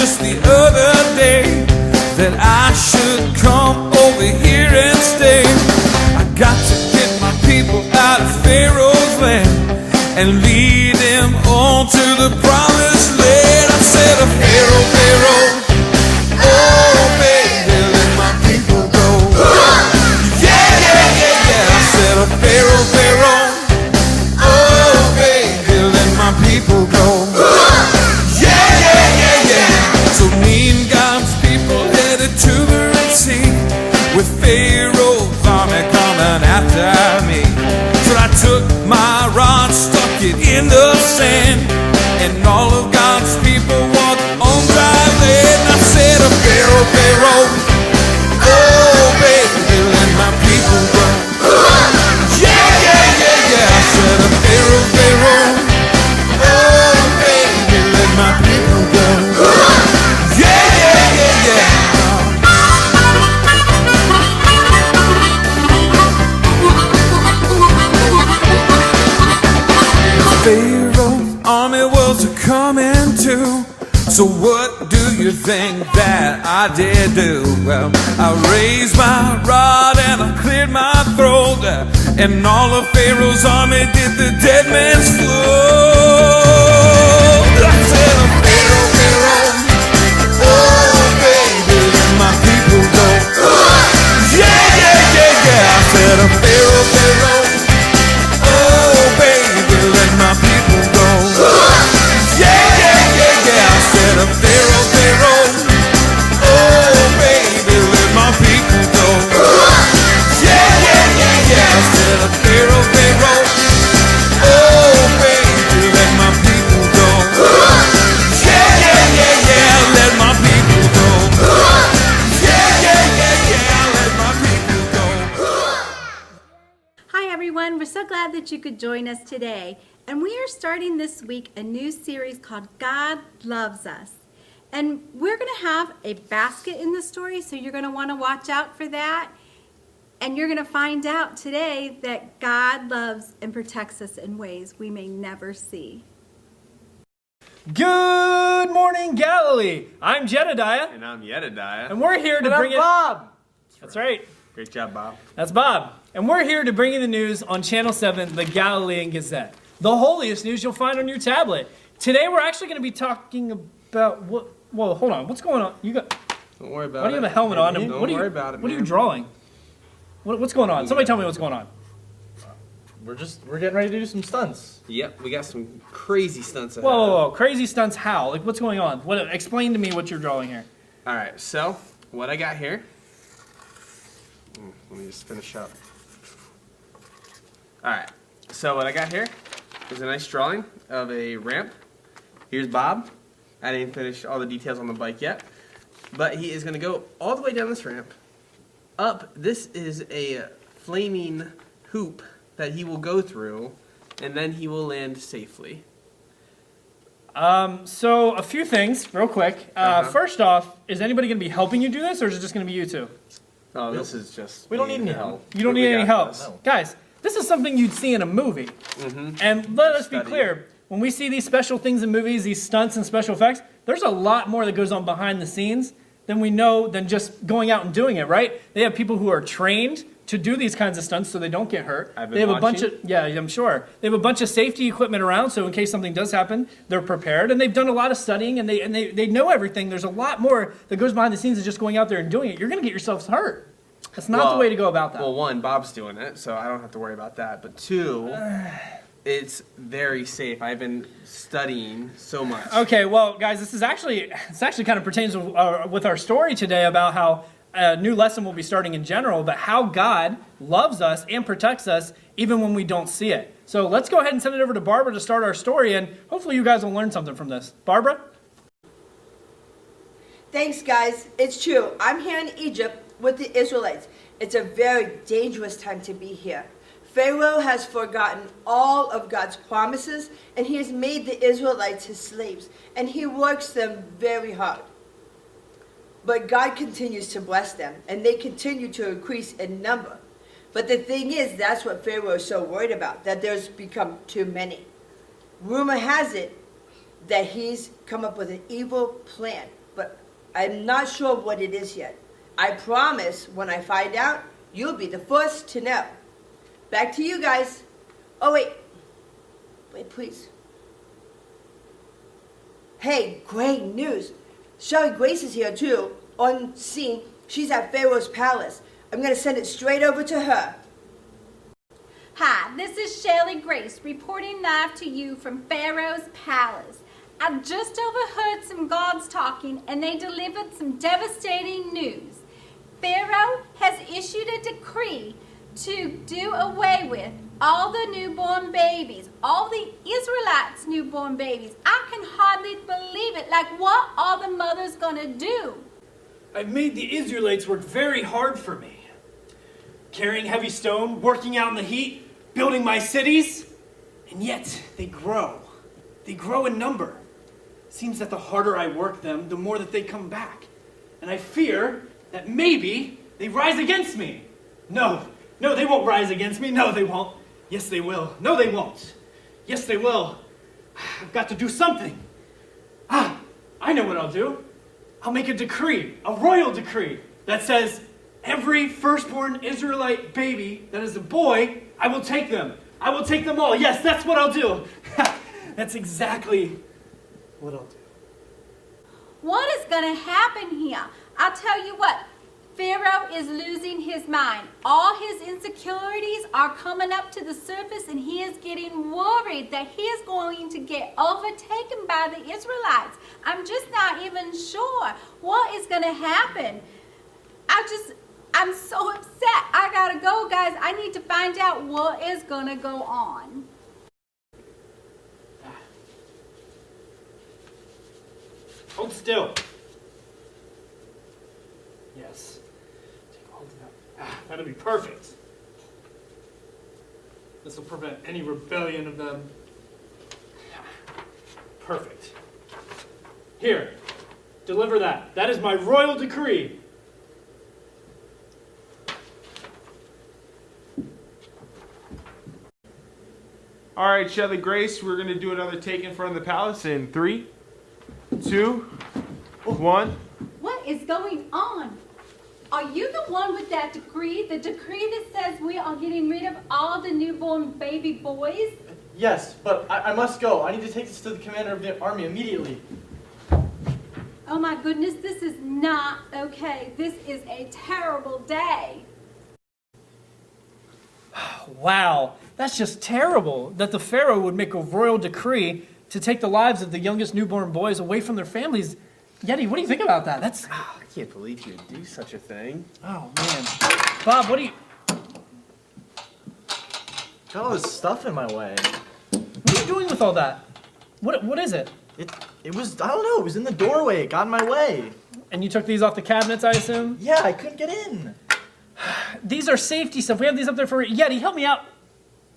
just the other day that I should come over here and stay. I got to get my people out of Pharaoh's land and lead them on to the promised land. I said, oh, Pharaoh, Pharaoh, oh, baby, let my people go. Yeah, yeah, yeah, yeah. I said, oh, Pharaoh, Pharaoh, oh, baby, let my people go. Yeah, yeah, yeah, yeah. So me and God's people headed to the Red Sea with Pharaoh's army coming after me. So I took my rod, stuck it in the sand, and all of God's people walked on dry land. I said, oh, Pharaoh, Pharaoh, oh, baby, let my people go. Yeah, yeah, yeah, yeah. I said, oh, Pharaoh, Pharaoh, oh, baby, let my people go. Yeah, yeah, yeah, yeah. Pharaoh's army was a coming to. So what do you think that I did do? Well, I raised my rod and I cleared my throat, and all of Pharaoh's army did the dead man's flow. I said, oh, Pharaoh, Pharaoh, oh, baby, let my people go. Yeah, yeah, yeah, yeah. I said, oh, Pharaoh, Pharaoh, oh, baby, let my people go. Yeah, yeah, yeah, yeah. I said, oh, Pharaoh, Pharaoh, oh, baby, let my people go. Yeah, yeah, yeah, yeah. I said, oh, Pharaoh, Pharaoh, oh, baby, let my people go. Yeah, yeah, yeah, yeah. Let my people go. Yeah, yeah, yeah, yeah. Let my people go. Hi everyone, we're so glad that you could join us today. And we are starting this week a new series called God Loves Us. And we're going to have a basket in the story, so you're going to want to watch out for that. And you're going to find out today that God loves and protects us in ways we may never see. Good morning, Galilee. I'm Jedediah, And I'm Jedediah. and we're here to bring you. Bob. That's right. Great job, Bob. That's Bob, and we're here to bring you the news on Channel 7, the Galilean Gazette, the holiest news you'll find on your tablet. Today, we're actually going to be talking about what. Whoa, hold on. What's going on? You got? Don't worry about it. Why do you have a helmet on? Don't What are you? worry about it, What are you man. drawing? What's going on? Somebody tell me what's going on. We're getting ready to do some stunts. Yep, we got some crazy stunts ahead. Whoa, whoa, whoa! Crazy stunts? How? Like, what's going on? What? Explain to me what you're drawing here. All right, so what I got here. Let me just finish up. All right, so what I got here is a nice drawing of a ramp. Here's Bob. I didn't finish all the details on the bike yet, but he is going to go all the way down this ramp. Up, this is a flaming hoop that he will go through, and then he will land safely. So a few things, real quick. First off, is anybody going to be helping you do this, or is it just going to be you two? Oh, this is just. We don't me need any and him. help. You don't We need any got help. this. No. Guys, this is something you'd see in a movie. And let us be Study. clear, when we see these special things in movies, these stunts and special effects, there's a lot more that goes on behind the scenes than we know than just going out and doing it, right? They have people who are trained to do these kinds of stunts so they don't get hurt. I've been They have a bunch watching. of, yeah, I'm sure. They have a bunch of safety equipment around, so in case something does happen, they're prepared. And they've done a lot of studying, and they know everything. There's a lot more that goes behind the scenes than just going out there and doing it. You're going to get yourselves hurt. That's not the way to go about that. Well, one, Bob's doing it, so I don't have to worry about that. But two, it's very safe. I've been studying so much. Okay, well, guys, this actually kind of pertains with our story today about how a new lesson will be starting in general, but how God loves us and protects us even when we don't see it. So let's go ahead and send it over to Barbara to start our story, and hopefully you guys will learn something from this. Barbara? Thanks, guys. It's true. I'm here in Egypt with the Israelites. It's a very dangerous time to be here. Pharaoh has forgotten all of God's promises, and he has made the Israelites his slaves, and he works them very hard. But God continues to bless them, and they continue to increase in number. But the thing is, that's what Pharaoh is so worried about, that there's become too many. Rumor has it that he's come up with an evil plan but I'm not sure what it is yet. I promise when I find out, you'll be the first to know. Back to you guys. Oh, wait. Wait, please. Hey, great news. Shelly Grace is here too, on scene. She's at Pharaoh's palace. I'm going to send it straight over to her. Hi, this is Shelly Grace reporting live to you from Pharaoh's palace. I just overheard some gods talking and they delivered some devastating news. Pharaoh has issued a decree to do away with all the newborn babies, all the Israelites' newborn babies. I can hardly believe it. Like, what are the mothers gonna do? I've made the Israelites work very hard for me. Carrying heavy stone, working out in the heat, building my cities, and yet they grow. They grow in number. Seems that the harder I work them, the more that they come back. And I fear that maybe they rise against me. No, they won't rise against me. No, they won't. Yes, they will. No, they won't. Yes, they will. I've got to do something. I know what I'll do. I'll make a decree, a royal decree, that says every firstborn Israelite baby that is a boy, I will take them. I will take them all. Yes, that's what I'll do. That's exactly what I'll do. What is going to happen here? I'll tell you what, Pharaoh is losing his mind. All his insecurities are coming up to the surface and he is getting worried that he is going to get overtaken by the Israelites. I'm just not even sure what is going to happen. I'm so upset. I gotta go, guys. I need to find out what is gonna go on. Hold still. Yes. Hold it up. That'll be perfect. This will prevent any rebellion of them. Perfect. Here, deliver that. That is my royal decree. All right, Shelly Grace, we're going to do another take in front of the palace in 3, 2, 1. What is going on? Are you the one with that decree? The decree that says we are getting rid of all the newborn baby boys? Yes, but I must go. I need to take this to the commander of the army immediately. Oh my goodness, this is not okay. This is a terrible day. Wow, that's just terrible that the Pharaoh would make a royal decree to take the lives of the youngest newborn boys away from their families. Yeti, what do you think about that? That's... I can't believe you would do such a thing. Oh, man. Bob, what do you... Got all this stuff in my way. What are you doing with all that? What is it? It was, I don't know, it was in the doorway. It got in my way. And you took these off the cabinets, I assume? Yeah, I couldn't get in. These are safety stuff. We have these up there for... Yeti, help me out.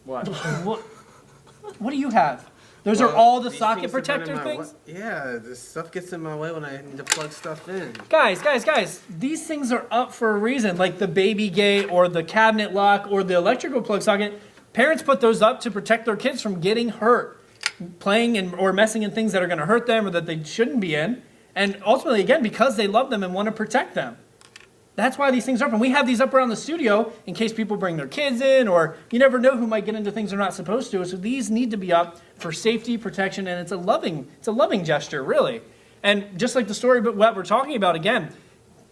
What? What do you have? Those are all the socket protector things? Yeah, this stuff gets in my way when I need to plug stuff in. Guys, these things are up for a reason, like the baby gate or the cabinet lock or the electrical plug socket. Parents put those up to protect their kids from getting hurt, playing or messing in things that are going to hurt them or that they shouldn't be in. And ultimately, again, because they love them and want to protect them. That's why these things are up. And we have these up around the studio in case people bring their kids in, or you never know who might get into things they're not supposed to. So these need to be up for safety, protection, and it's a loving gesture, really. And just like the story about what we're talking about, again,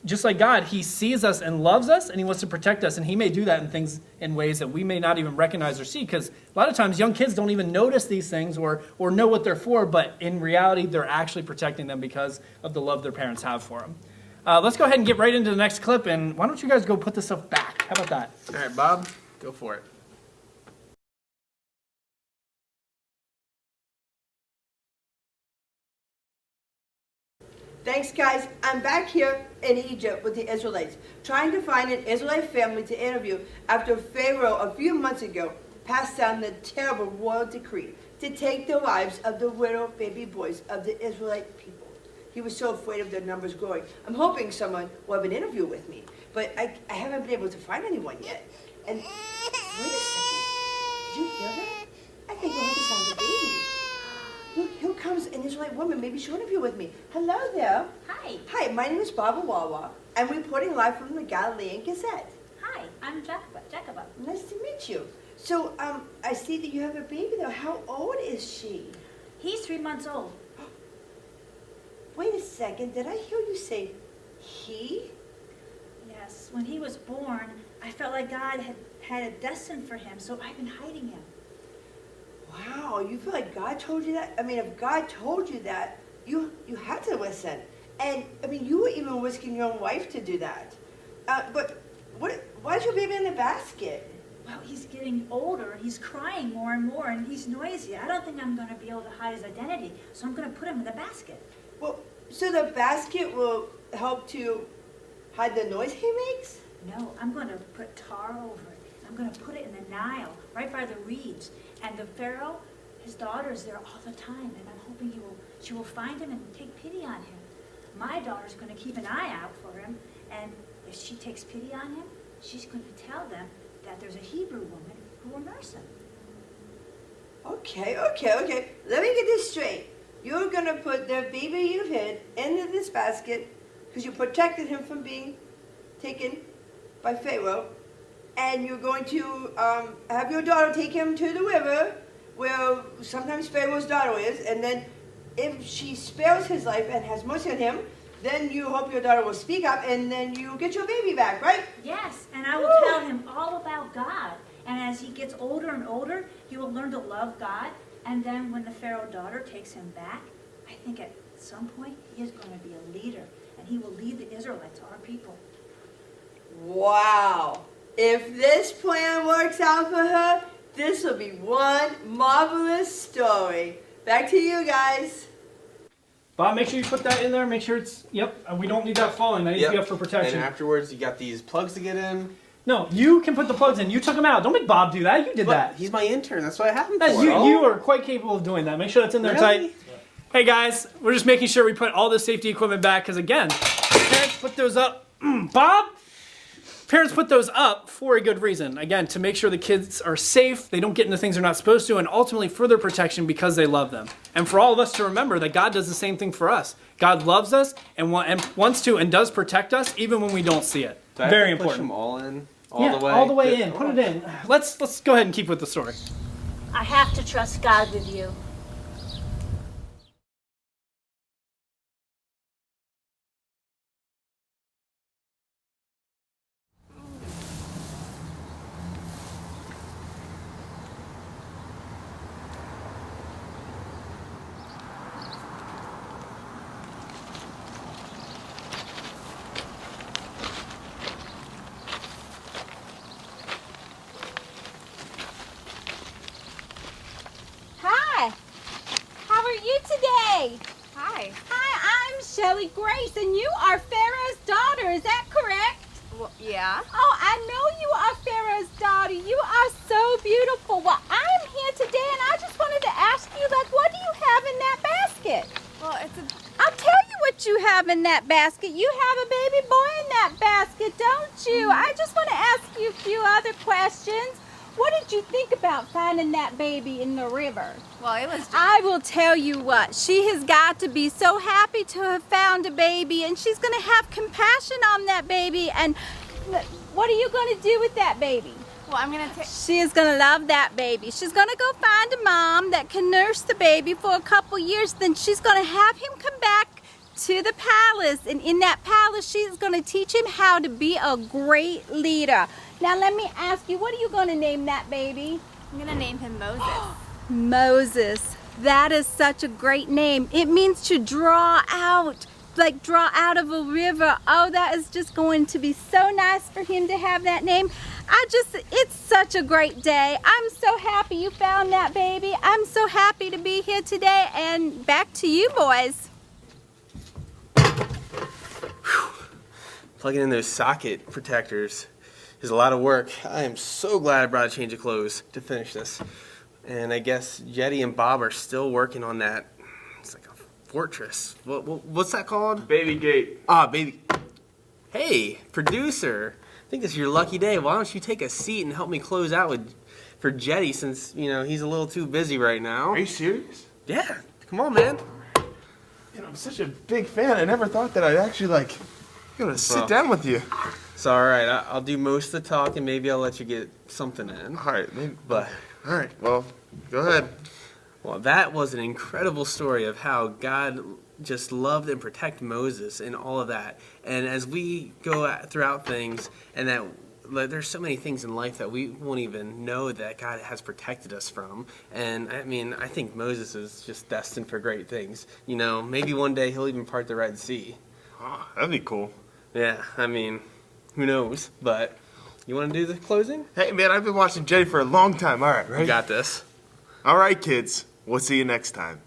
just like God, he sees us and loves us, and he wants to protect us. And he may do that in ways that we may not even recognize or see, because a lot of times young kids don't even notice these things or know what they're for, but in reality, they're actually protecting them because of the love their parents have for them. Let's go ahead and get right into the next clip, and why don't you guys go put this stuff back? How about that? All right, Bob, go for it. Thanks, guys. I'm back here in Egypt with the Israelites, trying to find an Israelite family to interview after Pharaoh a few months ago passed down the terrible royal decree to take the lives of the widow baby boys of the Israelite people. He was so afraid of their numbers growing. I'm hoping someone will have an interview with me, but I haven't been able to find anyone yet. And wait a second. Did you hear that? I think we'll have the sound of the baby. Look, here comes an Israelite woman. Maybe she'll interview with me. Hello there. Hi. my name is Barbara Wawa. I'm reporting live from the Galilean Gazette. Hi, I'm Jacoba. Nice to meet you. So, I see that you have a baby there. How old is she? He's 3 months old. Wait a second, did I hear you say he? Yes, when he was born, I felt like God had a destiny for him, so I've been hiding him. Wow, you feel like God told you that? I mean, if God told you that, you had to listen. And, I mean, you were even risking your own life to do that. But why is your baby in the basket? Well, he's getting older, he's crying more and more, and he's noisy. I don't think I'm going to be able to hide his identity, so I'm going to put him in the basket. Well, so the basket will help to hide the noise he makes? No, I'm going to put tar over it. I'm going to put it in the Nile, right by the reeds. And the Pharaoh, his daughter, is there all the time, and I'm hoping she will find him and take pity on him. My daughter's going to keep an eye out for him, and if she takes pity on him, she's going to tell them that there's a Hebrew woman who will nurse him. Okay. Let me get this straight. You're going to put the baby you've hid into this basket because you protected him from being taken by Pharaoh. And you're going to have your daughter take him to the river where sometimes Pharaoh's daughter is. And then if she spares his life and has mercy on him, then you hope your daughter will speak up and then you get your baby back, right? Yes, and I will tell him all about God. And as he gets older and older, he will learn to love God. And then when the Pharaoh daughter takes him back, I think at some point he is going to be a leader. And he will lead the Israelites, our people. Wow. If this plan works out for her, this will be one marvelous story. Back to you guys. Bob, make sure you put that in there. Make sure it's, yep, and we don't need that falling. That needs to be up for protection. And afterwards, you got these plugs to get in. No, you can put the plugs in. You took them out. Don't make Bob do that. You did But that. he's my intern. That's what I have him for. You are quite capable of doing that. Make sure that's in there Really? tight. Hey guys, we're just making sure we put all the safety equipment back because again, parents put those up. Bob? Parents put those up for a good reason. Again, to make sure the kids are safe, they don't get into things they're not supposed to, and ultimately for their protection because they love them. And for all of us to remember that God does the same thing for us. God loves us and wants to and does protect us even when we don't see it. Do I have Very to push important. them all in? All the way in. Put it in. Let's go ahead and keep with the story. I have to trust God with you. Hi. How are you today? Hi. Hi, I'm Shelly Grace, and you are Pharaoh's daughter. Is that correct? Well, yeah. Oh, I know you are Pharaoh's daughter. You are so beautiful. Well, I'm here today, and I just wanted to ask you, what do you have in that basket? Well, it's a. I'll tell you what you have in that basket. You have a baby boy in that basket, don't you? I just want to ask you a few other questions. What did you think about finding that baby in the river? Well, it was. Just, I will tell you what, she has got to be so happy to have found a baby, and she's going to have compassion on that baby. And what are you going to do with that baby? well, I'm gonna take. She is going to love that baby. She's going to go find a mom that can nurse the baby for a couple years. Then she's going to have him come back to the palace. And in that palace, she's going to teach him how to be a great leader. Now, let me ask you, what are you going to name that baby? I'm gonna name him Moses. Moses. That is such a great name. It means to draw out, like draw out of a river. Oh, that is just going to be so nice for him to have that name. It's such a great day. I'm so happy you found that baby. I'm so happy to be here today, and back to you boys. Plugging in those socket protectors is a lot of work. I am so glad I brought a change of clothes to finish this. And I guess Jetty and Bob are still working on that. It's like a fortress. What's that called? Baby gate. Ah, baby. Hey, producer. I think it's your lucky day. Why don't you take a seat and help me close out for Jetty since, he's a little too busy right now. Are you serious? Yeah. Come on, man. I'm such a big fan. I never thought that I'd actually gonna sit down with you. It's all right. I'll do most of the talking. Maybe I'll let you get something in. All right, maybe. But All right. Well, go ahead. well, that was an incredible story of how God just loved and protected Moses and all of that. And as we go throughout things, and that there's so many things in life that we won't even know that God has protected us from. And I mean, I think Moses is just destined for great things. You know, maybe one day he'll even part the Red Sea. Oh, that'd be cool. Yeah, I mean, who knows? But you want to do the closing? Hey, man, I've been watching Jenny for a long time. All right, ready? You got this. All right, kids. We'll see you next time.